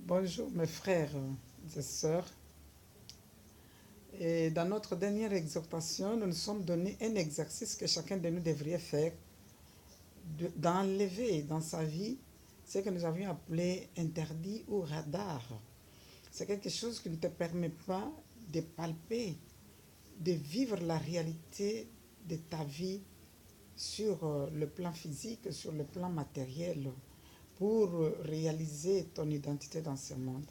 Bonjour mes frères et sœurs. Et dans notre dernière exhortation, nous nous sommes donné un exercice que chacun de nous devrait faire, d'enlever dans sa vie ce que nous avions appelé interdit ou radar. C'est quelque chose qui ne te permet pas de palper, de vivre la réalité de ta vie sur le plan physique, sur le plan matériel, pour réaliser ton identité dans ce monde.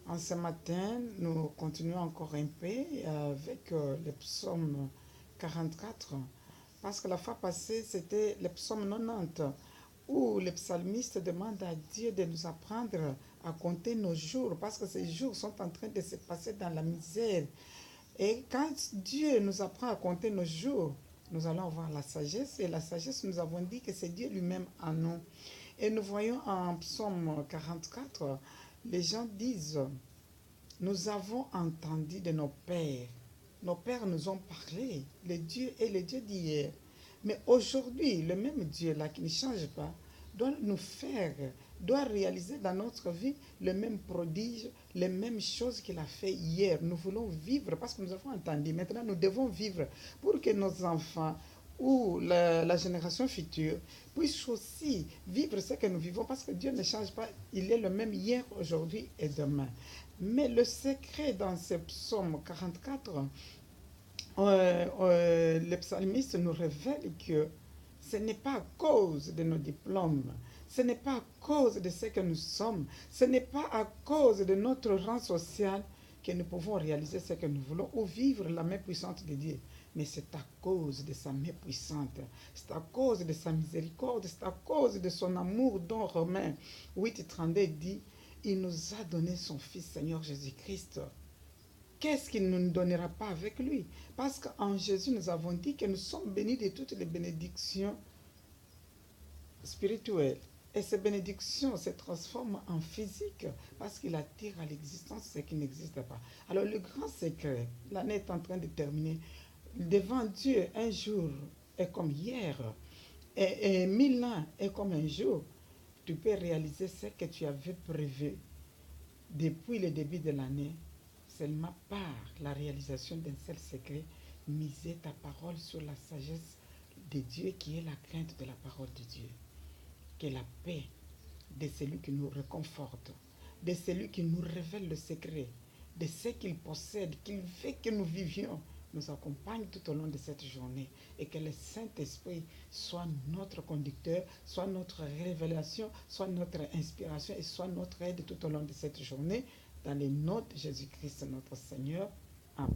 En ce matin, nous continuons encore un peu avec le psaume 44, parce que la fois passée, c'était le psaume 90, où le psalmiste demande à Dieu de nous apprendre à compter nos jours, parce que ces jours sont en train de se passer dans la misère. Et quand Dieu nous apprend à compter nos jours, nous allons avoir la sagesse, et la sagesse, nous avons dit que c'est Dieu lui-même en nous. Et nous voyons en psaume 44, les gens disent, nous avons entendu de nos pères. Nos pères nous ont parlé, le Dieu et le Dieu d'hier. Mais aujourd'hui, le même Dieu-là qui ne change pas, doit nous faire, doit réaliser dans notre vie le même prodige, les mêmes choses qu'il a fait hier. Nous voulons vivre parce que nous avons entendu. Maintenant, nous devons vivre pour que nos enfants ou la génération future puisse aussi vivre ce que nous vivons parce que Dieu ne change pas. Il est le même hier, aujourd'hui et demain. Mais le secret dans ce psaume 44, le psalmiste nous révèle que ce n'est pas à cause de nos diplômes, ce n'est pas à cause de ce que nous sommes, ce n'est pas à cause de notre rang social que nous pouvons réaliser ce que nous voulons ou vivre la main puissante de Dieu. Mais c'est à cause de sa main puissante, c'est à cause de sa miséricorde, c'est à cause de son amour dont Romains 8:32 dit, il nous a donné son Fils Seigneur Jésus-Christ. Qu'est-ce qu'il ne nous donnera pas avec lui? Parce qu'en Jésus, nous avons dit que nous sommes bénis de toutes les bénédictions spirituelles. Et ces bénédictions se transforment en physique parce qu'il attire à l'existence ce qui n'existe pas. Alors le grand secret, l'année est en train de terminer, devant Dieu, un jour est comme hier et 1000 ans est comme un jour. Tu peux réaliser ce que tu avais prévu depuis le début de l'année seulement par la réalisation d'un seul secret, miser ta parole sur la sagesse de Dieu qui est la crainte de la parole de Dieu. Que la paix de celui qui nous réconforte, de celui qui nous révèle le secret, de ce qu'il possède, qu'il veut que nous vivions, nous accompagne tout au long de cette journée et que le Saint-Esprit soit notre conducteur, soit notre révélation, soit notre inspiration et soit notre aide tout au long de cette journée. Dans le nom de Jésus-Christ, notre Seigneur. Amen.